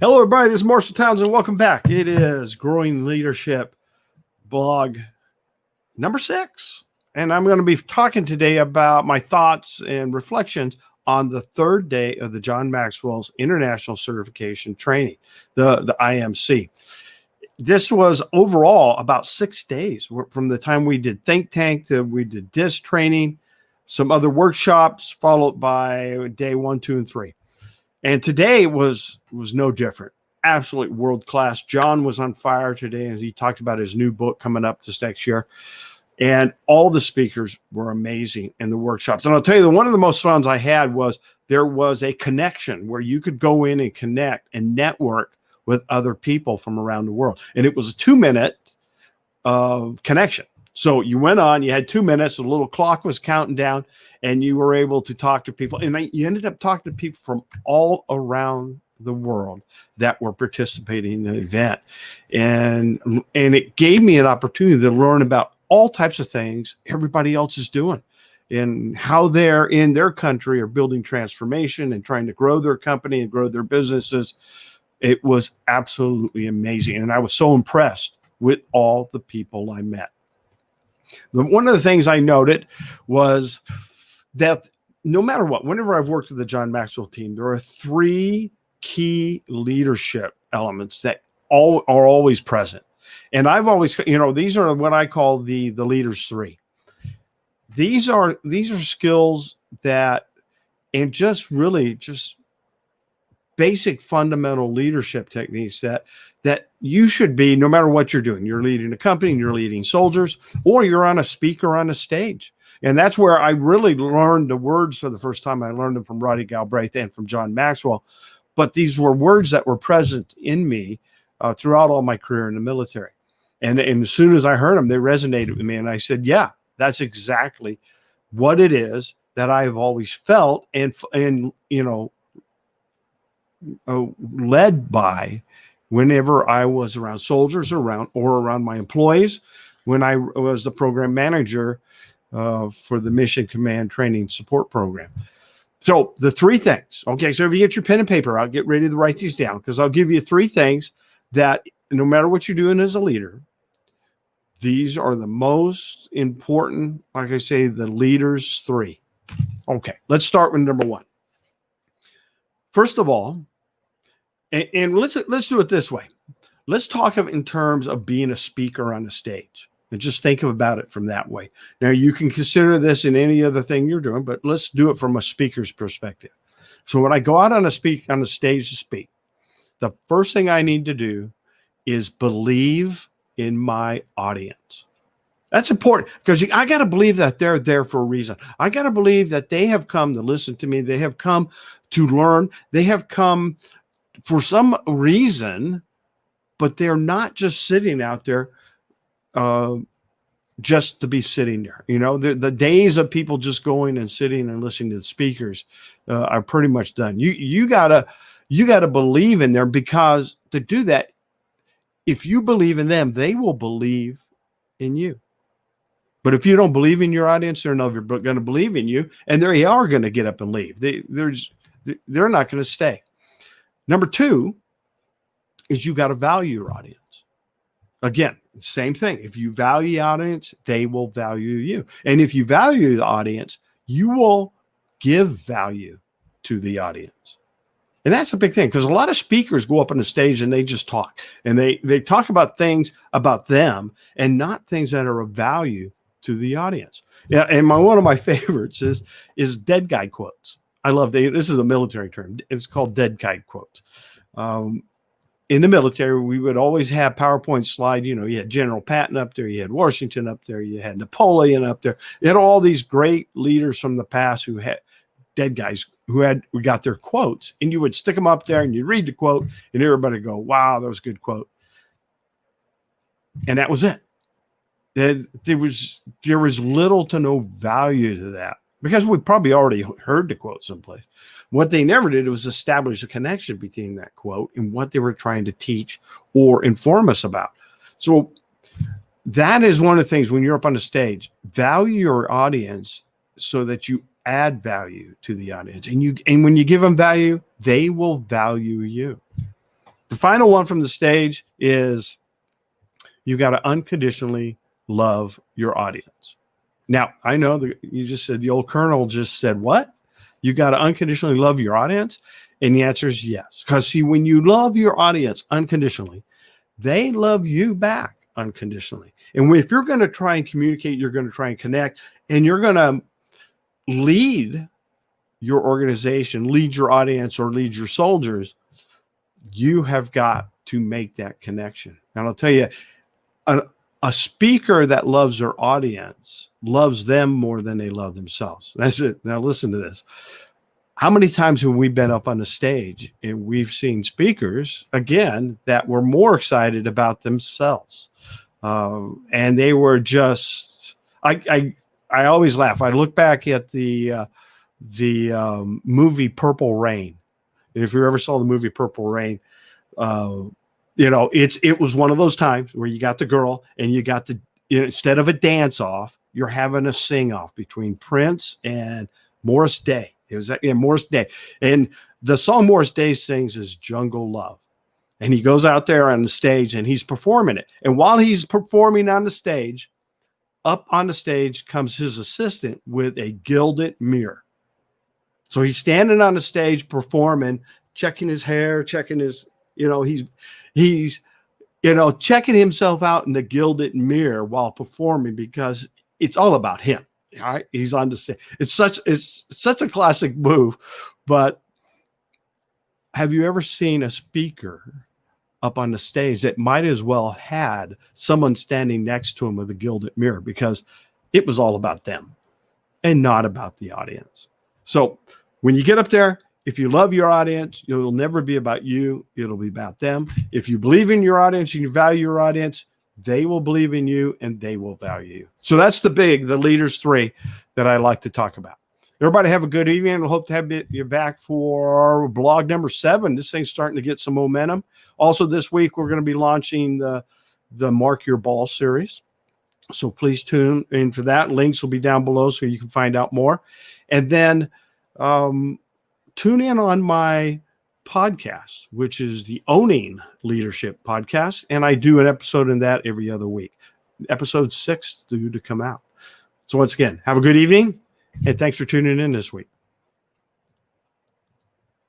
Hello, everybody. This is Marshall Townsend. Welcome back. It is Growing Leadership blog number 6. And I'm going to be talking today about my thoughts and reflections on the third day of the John Maxwell's International Certification Training, the IMC. This was overall about 6 days from the time we did Think Tank to we did DISC training, some other workshops, followed by day 1, 2, and 3. And today was no different. Absolutely world-class. John was on fire today as he talked about his new book coming up this next year. And all the speakers were amazing in the workshops. And I'll tell you, one of the most fun I had was there was a connection where you could go in and connect and network with other people from around the world. And it was a 2-minute connection. So you went on, you had 2 minutes, a little clock was counting down, and you were able to talk to people. And you ended up talking to people from all around the world that were participating in the event. And it gave me an opportunity to learn about all types of things everybody else is doing and how they're in their country are building transformation and trying to grow their company and grow their businesses. It was absolutely amazing. And I was so impressed with all the people I met. One of the things I noted was that no matter what, whenever I've worked with the John Maxwell team, there are 3 key leadership elements that are always present. And I've always, these are what I call the leaders 3. These are skills that, and just basic fundamental leadership techniques that you should be, no matter what you're doing. You're leading a company and you're leading soldiers, or you're on a speaker on a stage. And that's where I really learned the words for the first time. I learned them from Roddy Galbraith and from John Maxwell. But these were words that were present in me throughout all my career in the military. And as soon as I heard them, they resonated with me. And I said, yeah, that's exactly what it is that I've always felt and led by whenever I was around soldiers or around my employees, when I was the program manager for the Mission Command Training Support Program. So the 3 things. Okay, so if you get your pen and paper, I'll get ready to write these down because I'll give you 3 things that no matter what you're doing as a leader, these are the most important, like I say, the leaders 3. Okay, let's start with number 1. First of all, and let's do it this way. Let's talk of in terms of being a speaker on the stage, and just think about it from that way. Now, you can consider this in any other thing you're doing, but let's do it from a speaker's perspective. So when I go out on the stage to speak, the first thing I need to do is believe in my audience. That's important because I got to believe that they're there for a reason. I got to believe that they have come to listen to me. They have come to learn. They have come for some reason, but they're not just sitting out there just to be sitting there. The days of people just going and sitting and listening to the speakers are pretty much done. You gotta believe in them, because to do that, if you believe in them, they will believe in you. But if you don't believe in your audience, they're never going to believe in you, and they are going to get up and leave. They're not going to stay. Number 2 is you got to value your audience. Again, same thing. If you value the audience, they will value you. And if you value the audience, you will give value to the audience. And that's a big thing, because a lot of speakers go up on the stage and they just talk. And they talk about things about them and not things that are of value to the audience. Yeah, and one of my favorites is dead guy quotes. I love this is a military term. It's called dead guy quotes. In the military, we would always have PowerPoint slide. You had General Patton up there, you had Washington up there, you had Napoleon up there. You had all these great leaders from the past who had dead guys who got their quotes, and you would stick them up there and you read the quote and everybody would go, wow, that was a good quote. And that was it. There was little to no value to that, because we probably already heard the quote someplace. What they never did was establish a connection between that quote and what they were trying to teach or inform us about. So that is one of the things when you're up on the stage, value your audience so that you add value to the audience. And when you give them value, they will value you. The final one from the stage is you got to unconditionally love your audience. Now, I know that you just said, the old colonel just said, what? You got to unconditionally love your audience? And the answer is yes. Because see, when you love your audience unconditionally, they love you back unconditionally. And if you're going to try and communicate, you're going to try and connect, and you're going to lead your organization, lead your audience, or lead your soldiers, you have got to make that connection. And I'll tell you, a speaker that loves their audience loves them more than they love themselves. That's it. Now listen to this. How many times have we been up on the stage and we've seen speakers, again, that were more excited about themselves? And they were just, I always laugh. I look back at the movie Purple Rain. And if you ever saw the movie Purple Rain, it was one of those times where you got the girl and you got instead of a dance off, you're having a sing off between Prince and Morris Day. It was Morris Day. And the song Morris Day sings is Jungle Love. And he goes out there on the stage and he's performing it. And while he's performing on the stage, up on the stage comes his assistant with a gilded mirror. So he's standing on the stage performing, checking his hair, checking his, he's checking himself out in the gilded mirror while performing, because it's all about him. All right. He's on the stage. It's such a classic move. But have you ever seen a speaker up on the stage that might as well had someone standing next to him with a gilded mirror, because it was all about them and not about the audience? So when you get up there, if you love your audience, it'll never be about you. It'll be about them. If you believe in your audience and you value your audience, they will believe in you and they will value you. So that's the leaders 3 that I like to talk about. Everybody have a good evening. I hope to have you back for blog number 7. This thing's starting to get some momentum. Also this week, we're going to be launching the Mark Your Ball series. So please tune in for that. Links will be down below so you can find out more. And then tune in on my podcast, which is the Owning Leadership podcast. And I do an episode in that every other week. Episode 6 due to come out. So once again, have a good evening, and thanks for tuning in this week.